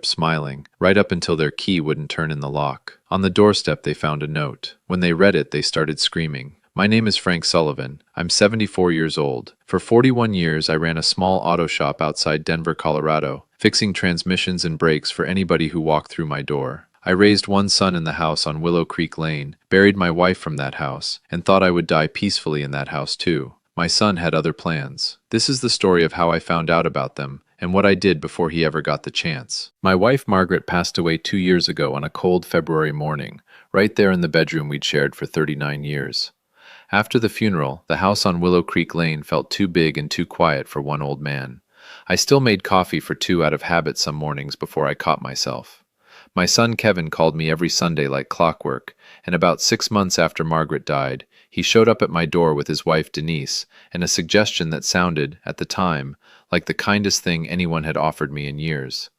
smiling, right up until their key wouldn't turn in the lock. On the doorstep they found a note. When they read it, they started screaming. My name is Frank Sullivan. I'm 74 years old. For 41 years, I ran a small auto shop outside Denver, Colorado, fixing transmissions and brakes for anybody who walked through my door. I raised one son in the house on Willow Creek Lane, buried my wife from that house, and thought I would die peacefully in that house too. My son had other plans. This is the story of how I found out about them, and what I did before he ever got the chance. My wife Margaret passed away 2 years ago on a cold February morning, right there in the bedroom we'd shared for 39 years. After the funeral, the house on Willow Creek Lane felt too big and too quiet for one old man. I still made coffee for two out of habit some mornings before I caught myself. My son Kevin called me every Sunday like clockwork, and about 6 months after Margaret died, he showed up at my door with his wife Denise, and a suggestion that sounded, at the time, like the kindest thing anyone had offered me in years.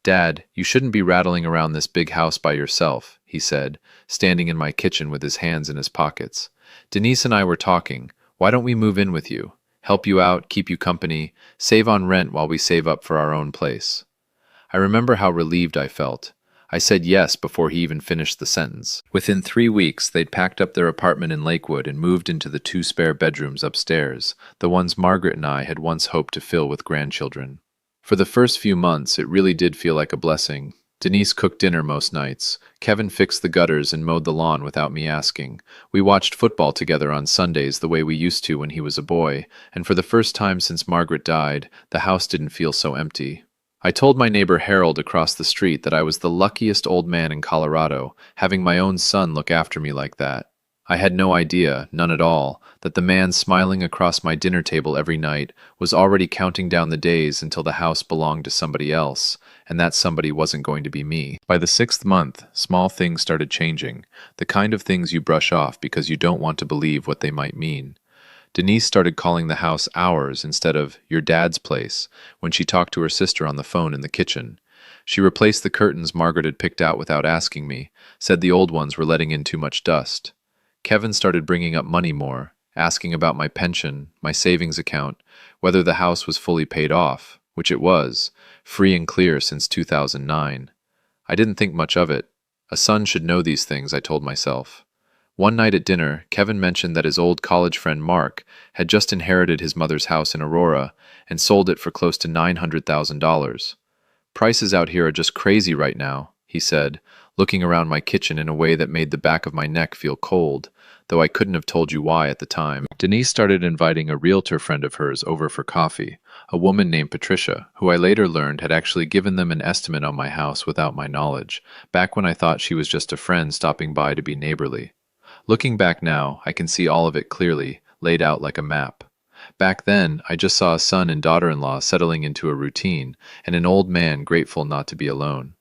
"Dad, you shouldn't be rattling around this big house by yourself," he said, standing in my kitchen with his hands in his pockets. "Denise and I were talking. Why don't we move in with you? Help you out, keep you company, save on rent while we save up for our own place." I remember how relieved I felt. I said yes before he even finished the sentence. Within 3 weeks, they'd packed up their apartment in Lakewood and moved into the 2 spare bedrooms upstairs, the ones Margaret and I had once hoped to fill with grandchildren. For the first few months, it really did feel like a blessing. Denise cooked dinner most nights. Kevin fixed the gutters and mowed the lawn without me asking. We watched football together on Sundays the way we used to when he was a boy, and for the first time since Margaret died, the house didn't feel so empty. I told my neighbor Harold across the street that I was the luckiest old man in Colorado, having my own son look after me like that. I had no idea, none at all, that the man smiling across my dinner table every night was already counting down the days until the house belonged to somebody else, and that somebody wasn't going to be me. By the 6th month, small things started changing, the kind of things you brush off because you don't want to believe what they might mean. Denise started calling the house ours instead of your dad's place when she talked to her sister on the phone in the kitchen. She replaced the curtains Margaret had picked out without asking me, said the old ones were letting in too much dust. Kevin started bringing up money more, asking about my pension, my savings account, whether the house was fully paid off, which it was, free and clear since 2009. I didn't think much of it. A son should know these things, I told myself. One night at dinner, Kevin mentioned that his old college friend Mark had just inherited his mother's house in Aurora and sold it for close to $900,000. "Prices out here are just crazy right now," he said, looking around my kitchen in a way that made the back of my neck feel cold, though I couldn't have told you why at the time. Denise started inviting a realtor friend of hers over for coffee, a woman named Patricia, who I later learned had actually given them an estimate on my house without my knowledge, back when I thought she was just a friend stopping by to be neighborly. Looking back now, I can see all of it clearly, laid out like a map. Back then, I just saw a son and daughter-in-law settling into a routine, and an old man grateful not to be alone.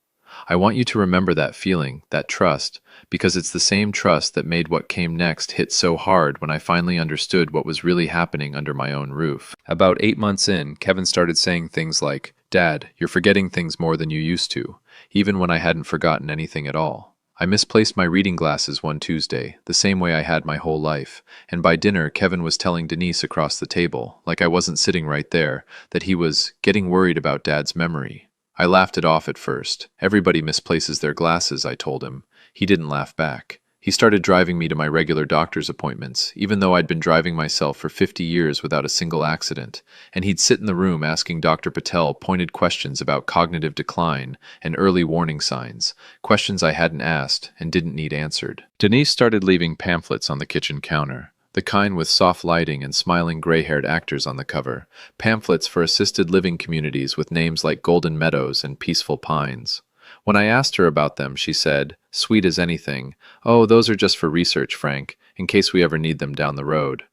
I want you to remember that feeling, that trust, because it's the same trust that made what came next hit so hard when I finally understood what was really happening under my own roof. About 8 months in, Kevin started saying things like, "Dad, you're forgetting things more than you used to," even when I hadn't forgotten anything at all. I misplaced my reading glasses one Tuesday, the same way I had my whole life, and by dinner Kevin was telling Denise across the table, like I wasn't sitting right there, that he was getting worried about Dad's memory. I laughed it off at first. "Everybody misplaces their glasses," I told him. He didn't laugh back. He started driving me to my regular doctor's appointments, even though I'd been driving myself for 50 years without a single accident, and he'd sit in the room asking Dr. Patel pointed questions about cognitive decline and early warning signs, questions I hadn't asked and didn't need answered. Denise started leaving pamphlets on the kitchen counter, the kind with soft lighting and smiling gray-haired actors on the cover, pamphlets for assisted living communities with names like Golden Meadows and Peaceful Pines. When I asked her about them, she said, sweet as anything, "Oh, those are just for research, Frank, in case we ever need them down the road."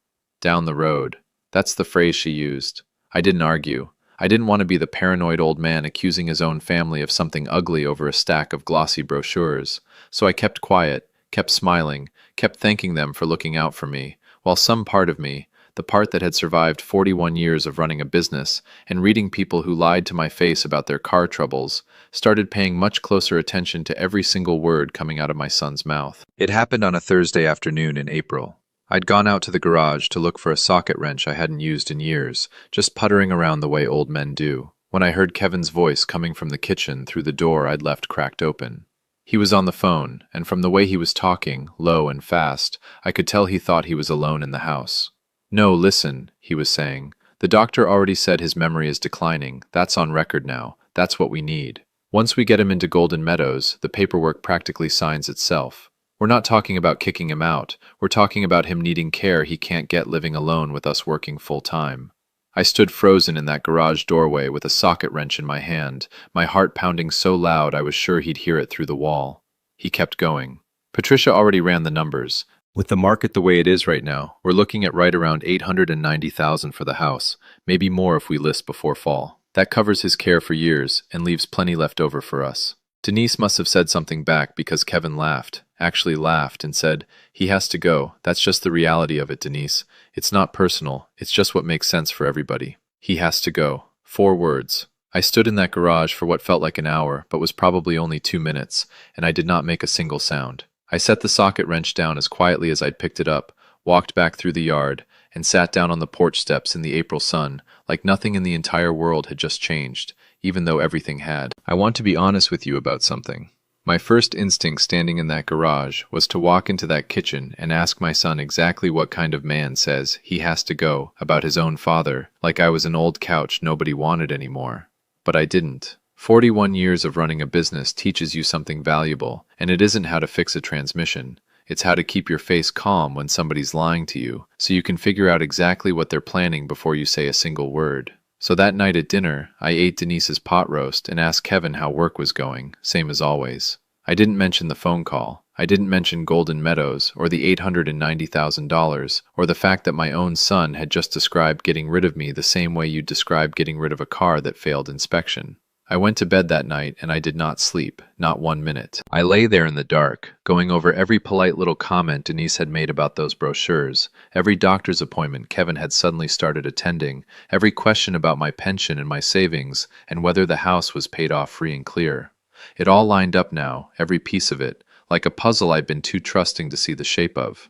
Down the road. That's the phrase she used. I didn't argue. I didn't want to be the paranoid old man accusing his own family of something ugly over a stack of glossy brochures. So I kept quiet, kept smiling, kept thanking them for looking out for me, while some part of me, the part that had survived 41 years of running a business and reading people who lied to my face about their car troubles, started paying much closer attention to every single word coming out of my son's mouth. It happened on a Thursday afternoon in April. I'd gone out to the garage to look for a socket wrench I hadn't used in years, just puttering around the way old men do. when I heard Kevin's voice coming from the kitchen through the door I'd left cracked open. He was on the phone, and from the way he was talking, low and fast, I could tell he thought he was alone in the house. "No, listen," he was saying. "The doctor already said his memory is declining. That's on record now. That's what we need. Once we get him into Golden Meadows, the paperwork practically signs itself. We're not talking about kicking him out. We're talking about him needing care he can't get living alone with us working full-time." I stood frozen in that garage doorway with a socket wrench in my hand, my heart pounding so loud I was sure he'd hear it through the wall. He kept going. "Patricia already ran the numbers. With the market the way it is right now, we're looking at right around $890,000 for the house, maybe more if we list before fall. That covers his care for years and leaves plenty left over for us." Denise must have said something back because Kevin laughed, actually laughed, and said, "He has to go. That's just the reality of it, Denise. It's not personal. It's just what makes sense for everybody. He has to go." 4 words. I stood in that garage for what felt like an hour, but was probably only 2 minutes, and I did not make a single sound. I set the socket wrench down as quietly as I'd picked it up, walked back through the yard, and sat down on the porch steps in the April sun, like nothing in the entire world had just changed, even though everything had. I want to be honest with you about something. My first instinct standing in that garage was to walk into that kitchen and ask my son exactly what kind of man says he has to go about his own father, like I was an old couch nobody wanted anymore. But I didn't. 41 years of running a business teaches you something valuable, and it isn't how to fix a transmission. It's how to keep your face calm when somebody's lying to you, so you can figure out exactly what they're planning before you say a single word. So that night at dinner, I ate Denise's pot roast and asked Kevin how work was going, same as always. I didn't mention the phone call. I didn't mention Golden Meadows, or the $890,000, or the fact that my own son had just described getting rid of me the same way you'd describe getting rid of a car that failed inspection. I went to bed that night and I did not sleep, not 1 minute. I lay there in the dark, going over every polite little comment Denise had made about those brochures, every doctor's appointment Kevin had suddenly started attending, every question about my pension and my savings, and whether the house was paid off free and clear. It all lined up now, every piece of it, like a puzzle I'd been too trusting to see the shape of.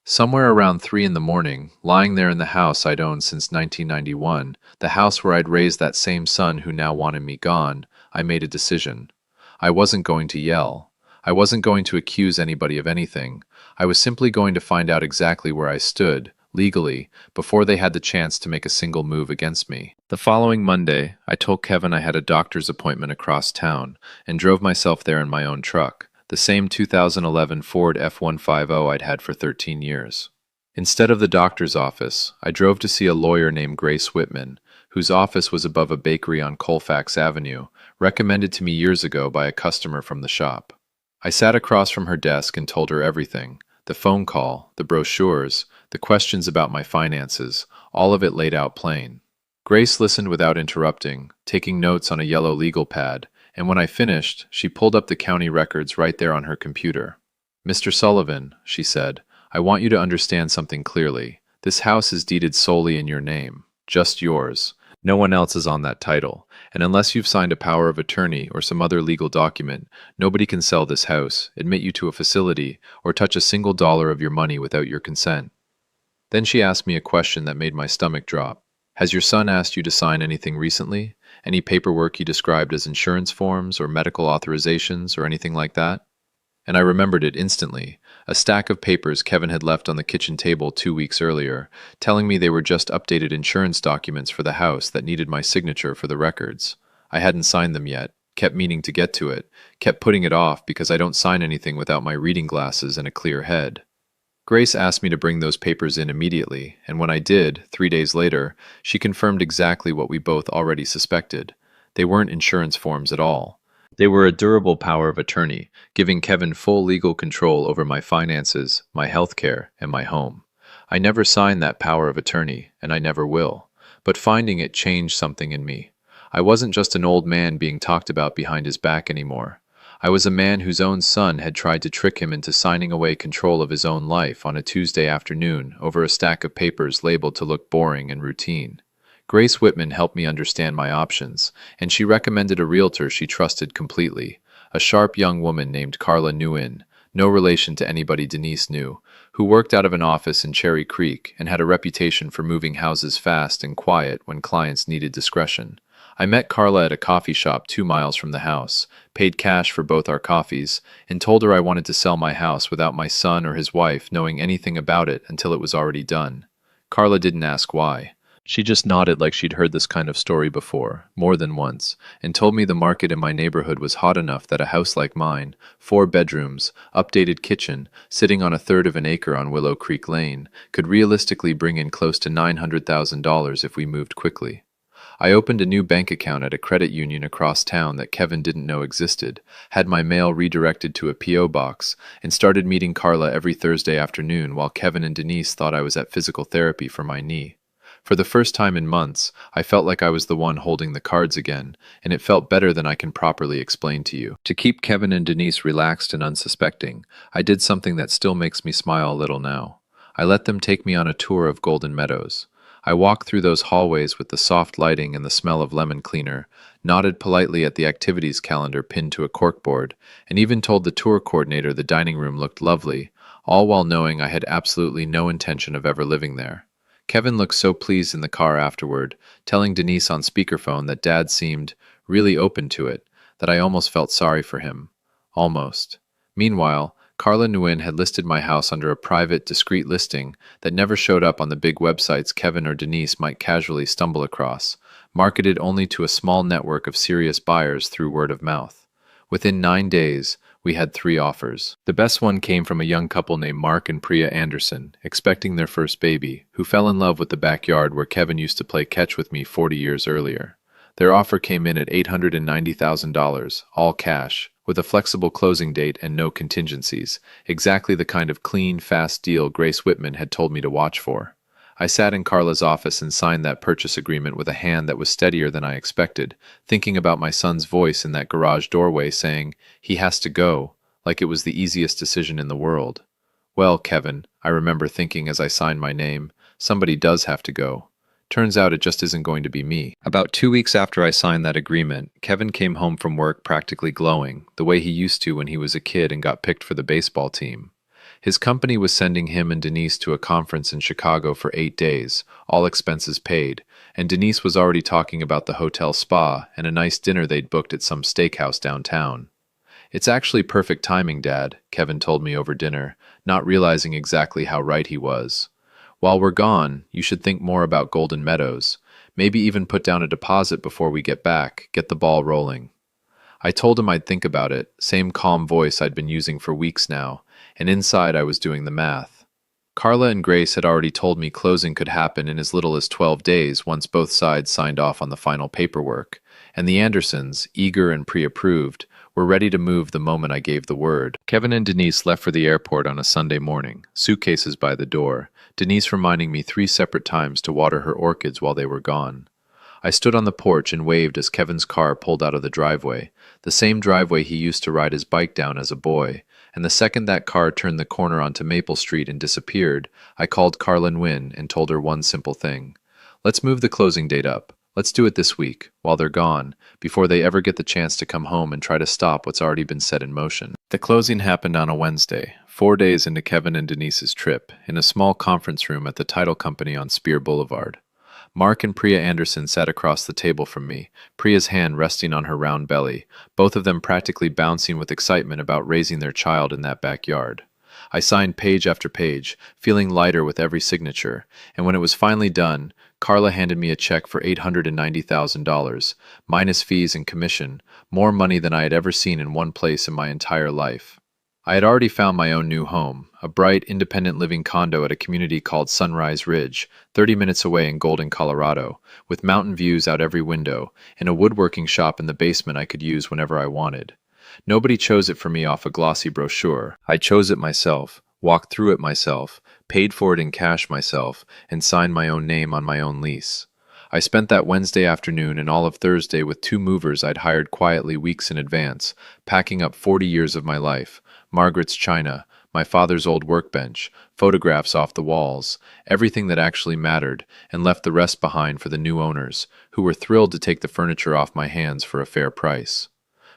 Somewhere around 3 in the morning, lying there in the house I'd owned since 1991, the house where I'd raised that same son who now wanted me gone, I made a decision. I wasn't going to yell. I wasn't going to accuse anybody of anything. I was simply going to find out exactly where I stood, legally, before they had the chance to make a single move against me. The following Monday, I told Kevin I had a doctor's appointment across town, and drove myself there in my own truck, the same 2011 Ford F-150 I'd had for 13 years. Instead of the doctor's office, I drove to see a lawyer named Grace Whitman, whose office was above a bakery on Colfax Avenue, recommended to me years ago by a customer from the shop. I sat across from her desk and told her everything, the phone call, the brochures, the questions about my finances, all of it laid out plain. Grace listened without interrupting, taking notes on a yellow legal pad, and when I finished, she pulled up the county records right there on her computer. "Mr. Sullivan," she said, "I want you to understand something clearly. This house is deeded solely in your name, just yours. No one else is on that title, and unless you've signed a power of attorney or some other legal document, nobody can sell this house, admit you to a facility, or touch a single dollar of your money without your consent." Then she asked me a question that made my stomach drop. "Has your son asked you to sign anything recently? Any paperwork he described as insurance forms or medical authorizations or anything like that?" And I remembered it instantly, a stack of papers Kevin had left on the kitchen table 2 weeks earlier, telling me they were just updated insurance documents for the house that needed my signature for the records. I hadn't signed them yet, kept meaning to get to it, kept putting it off because I don't sign anything without my reading glasses and a clear head. Grace asked me to bring those papers in immediately, and when I did, 3 days later, she confirmed exactly what we both already suspected. They weren't insurance forms at all. They were a durable power of attorney, giving Kevin full legal control over my finances, my health care, and my home. I never signed that power of attorney, and I never will. But finding it changed something in me. I wasn't just an old man being talked about behind his back anymore. I was a man whose own son had tried to trick him into signing away control of his own life on a Tuesday afternoon over a stack of papers labeled to look boring and routine. Grace Whitman helped me understand my options, and she recommended a realtor she trusted completely, a sharp young woman named Carla Nguyen, no relation to anybody Denise knew, who worked out of an office in Cherry Creek and had a reputation for moving houses fast and quiet when clients needed discretion. I met Carla at a coffee shop 2 miles from the house, paid cash for both our coffees, and told her I wanted to sell my house without my son or his wife knowing anything about it until it was already done. Carla didn't ask why. She just nodded like she'd heard this kind of story before, more than once, and told me the market in my neighborhood was hot enough that a house like mine, 4 bedrooms, updated kitchen, sitting on a third of an acre on Willow Creek Lane, could realistically bring in close to $900,000 if we moved quickly. I opened a new bank account at a credit union across town that Kevin didn't know existed, had my mail redirected to a P.O. box, and started meeting Carla every Thursday afternoon while Kevin and Denise thought I was at physical therapy for my knee. For the first time in months, I felt like I was the one holding the cards again, and it felt better than I can properly explain to you. To keep Kevin and Denise relaxed and unsuspecting, I did something that still makes me smile a little now. I let them take me on a tour of Golden Meadows. I walked through those hallways with the soft lighting and the smell of lemon cleaner, nodded politely at the activities calendar pinned to a corkboard, and even told the tour coordinator the dining room looked lovely, all while knowing I had absolutely no intention of ever living there. Kevin looked so pleased in the car afterward, telling Denise on speakerphone that Dad seemed really open to it, that I almost felt sorry for him. Almost. Meanwhile, Carla Nguyen had listed my house under a private, discreet listing that never showed up on the big websites Kevin or Denise might casually stumble across, marketed only to a small network of serious buyers through word of mouth. Within 9 days, we had 3 offers. The best one came from a young couple named Mark and Priya Anderson, expecting their first baby, who fell in love with the backyard where Kevin used to play catch with me 40 years earlier. Their offer came in at $890,000, all cash, with a flexible closing date and no contingencies, exactly the kind of clean, fast deal Grace Whitman had told me to watch for. I sat in Carla's office and signed that purchase agreement with a hand that was steadier than I expected, thinking about my son's voice in that garage doorway saying, "He has to go," like it was the easiest decision in the world. Well, Kevin, I remember thinking as I signed my name, somebody does have to go. Turns out it just isn't going to be me. About 2 weeks after I signed that agreement, Kevin came home from work practically glowing, the way he used to when he was a kid and got picked for the baseball team. His company was sending him and Denise to a conference in Chicago for 8 days, all expenses paid, and Denise was already talking about the hotel spa and a nice dinner they'd booked at some steakhouse downtown. "It's actually perfect timing, Dad," Kevin told me over dinner, not realizing exactly how right he was. "While we're gone, you should think more about Golden Meadows. Maybe even put down a deposit before we get back, get the ball rolling." I told him I'd think about it, same calm voice I'd been using for weeks now, and inside I was doing the math. Carla and Grace had already told me closing could happen in as little as 12 days once both sides signed off on the final paperwork, and the Andersons, eager and pre-approved, were ready to move the moment I gave the word. Kevin and Denise left for the airport on a Sunday morning, suitcases by the door, Denise reminding me 3 separate times to water her orchids while they were gone. I stood on the porch and waved as Kevin's car pulled out of the driveway, the same driveway he used to ride his bike down as a boy, and the second that car turned the corner onto Maple Street and disappeared, I called Carla Nguyen and told her one simple thing. "Let's move the closing date up. Let's do it this week, while they're gone, before they ever get the chance to come home and try to stop what's already been set in motion." The closing happened on a Wednesday, 4 days into Kevin and Denise's trip, in a small conference room at the title company on Spear Boulevard. Mark and Priya Anderson sat across the table from me, Priya's hand resting on her round belly, both of them practically bouncing with excitement about raising their child in that backyard. I signed page after page, feeling lighter with every signature, and when it was finally done, Carla handed me a check for $890,000, minus fees and commission, more money than I had ever seen in one place in my entire life. I had already found my own new home, a bright, independent living condo at a community called Sunrise Ridge, 30 minutes away in Golden, Colorado, with mountain views out every window, and a woodworking shop in the basement I could use whenever I wanted. Nobody chose it for me off a glossy brochure. I chose it myself, walked through it myself, paid for it in cash myself, and signed my own name on my own lease. I spent that Wednesday afternoon and all of Thursday with 2 movers I'd hired quietly weeks in advance, packing up 40 years of my life, Margaret's china, my father's old workbench, photographs off the walls, everything that actually mattered, and left the rest behind for the new owners, who were thrilled to take the furniture off my hands for a fair price.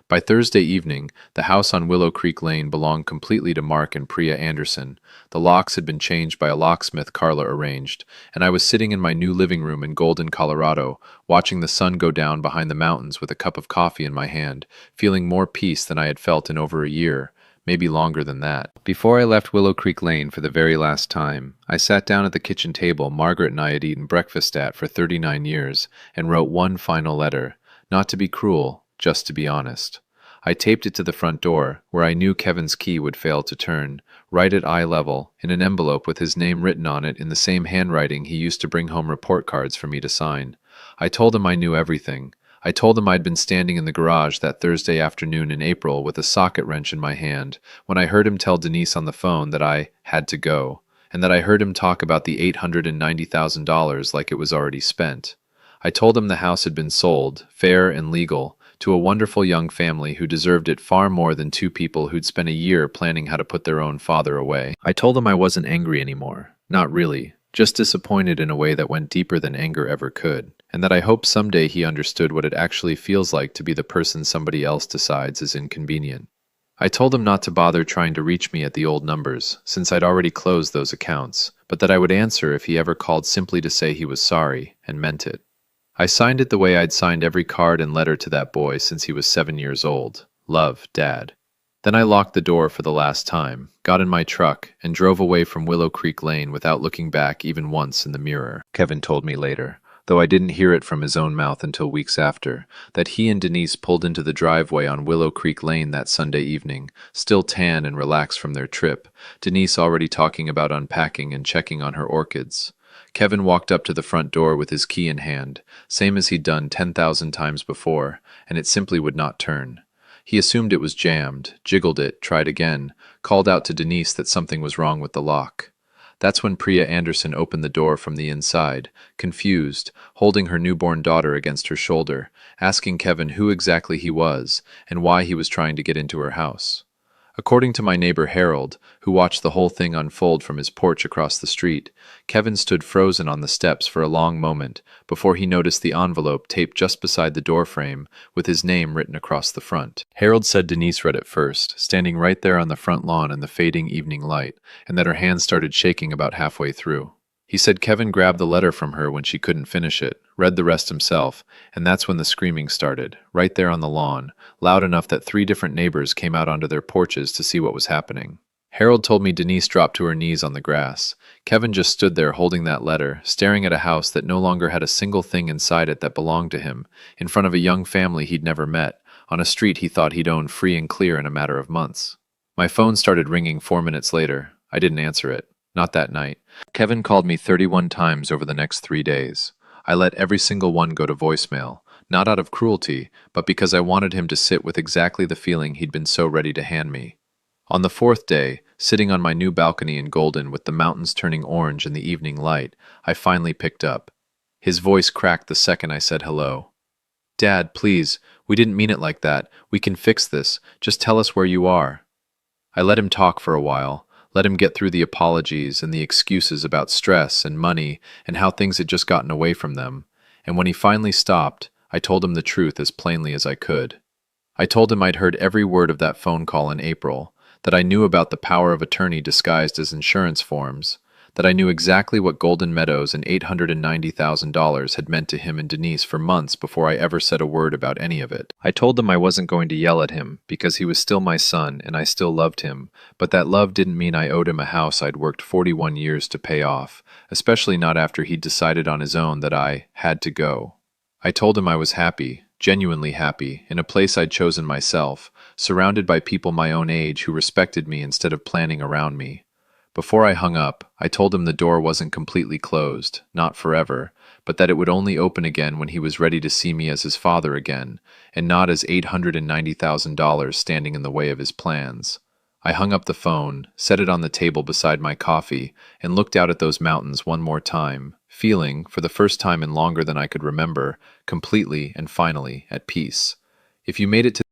By Thursday evening, the house on Willow Creek Lane belonged completely to Mark and Priya Anderson. The locks had been changed by a locksmith Carla arranged, and I was sitting in my new living room in Golden, Colorado, watching the sun go down behind the mountains with a cup of coffee in my hand, feeling more peace than I had felt in over a year, maybe longer than that. Before I left Willow Creek Lane for the very last time, I sat down at the kitchen table Margaret and I had eaten breakfast at for 39 years and wrote one final letter, not to be cruel, just to be honest. I taped it to the front door, where I knew Kevin's key would fail to turn, right at eye level, in an envelope with his name written on it in the same handwriting he used to bring home report cards for me to sign. I told him I knew everything. I told him I'd been standing in the garage that Thursday afternoon in April with a socket wrench in my hand when I heard him tell Denise on the phone that I had to go, and that I heard him talk about the $890,000 like it was already spent. I told him the house had been sold, fair and legal, to a wonderful young family who deserved it far more than two people who'd spent a year planning how to put their own father away. I told him I wasn't angry anymore. Not really. Just disappointed in a way that went deeper than anger ever could, and that I hoped someday he understood what it actually feels like to be the person somebody else decides is inconvenient. I told him not to bother trying to reach me at the old numbers, since I'd already closed those accounts, but that I would answer if he ever called simply to say he was sorry, and meant it. I signed it the way I'd signed every card and letter to that boy since he was 7 years old. Love, Dad. Then I locked the door for the last time, got in my truck, and drove away from Willow Creek Lane without looking back even once in the mirror. Kevin told me later, though I didn't hear it from his own mouth until weeks after, that he and Denise pulled into the driveway on Willow Creek Lane that Sunday evening, still tan and relaxed from their trip, Denise already talking about unpacking and checking on her orchids. Kevin walked up to the front door with his key in hand, same as he'd done 10,000 times before, and it simply would not turn. He assumed it was jammed, jiggled it, tried again, called out to Denise that something was wrong with the lock. That's when Priya Anderson opened the door from the inside, confused, holding her newborn daughter against her shoulder, asking Kevin who exactly he was and why he was trying to get into her house. According to my neighbor Harold, who watched the whole thing unfold from his porch across the street, Kevin stood frozen on the steps for a long moment before he noticed the envelope taped just beside the doorframe with his name written across the front. Harold said Denise read it first, standing right there on the front lawn in the fading evening light, and that her hands started shaking about halfway through. He said Kevin grabbed the letter from her when she couldn't finish it, read the rest himself, and that's when the screaming started, right there on the lawn, loud enough that 3 different neighbors came out onto their porches to see what was happening. Harold told me Denise dropped to her knees on the grass. Kevin just stood there holding that letter, staring at a house that no longer had a single thing inside it that belonged to him, in front of a young family he'd never met, on a street he thought he'd owned free and clear in a matter of months. My phone started ringing 4 minutes later. I didn't answer it. Not that night. Kevin called me 31 times over the next 3 days. I let every single one go to voicemail, not out of cruelty, but because I wanted him to sit with exactly the feeling he'd been so ready to hand me. On the 4th day, sitting on my new balcony in Golden with the mountains turning orange in the evening light, I finally picked up. His voice cracked the second I said hello. "Dad, please, we didn't mean it like that. We can fix this. Just tell us where you are." I let him talk for a while. Let him get through the apologies and the excuses about stress and money and how things had just gotten away from them, and when he finally stopped, I told him the truth as plainly as I could. I told him I'd heard every word of that phone call in April, that I knew about the power of attorney disguised as insurance forms, that I knew exactly what Golden Meadows and $890,000 had meant to him and Denise for months before I ever said a word about any of it. I told him I wasn't going to yell at him, because he was still my son and I still loved him, but that love didn't mean I owed him a house I'd worked 41 years to pay off, especially not after he'd decided on his own that I had to go. I told him I was happy, genuinely happy, in a place I'd chosen myself, surrounded by people my own age who respected me instead of planning around me. Before I hung up, I told him the door wasn't completely closed, not forever, but that it would only open again when he was ready to see me as his father again, and not as $890,000 standing in the way of his plans. I hung up the phone, set it on the table beside my coffee, and looked out at those mountains one more time, feeling, for the first time in longer than I could remember, completely and finally at peace. If you made it to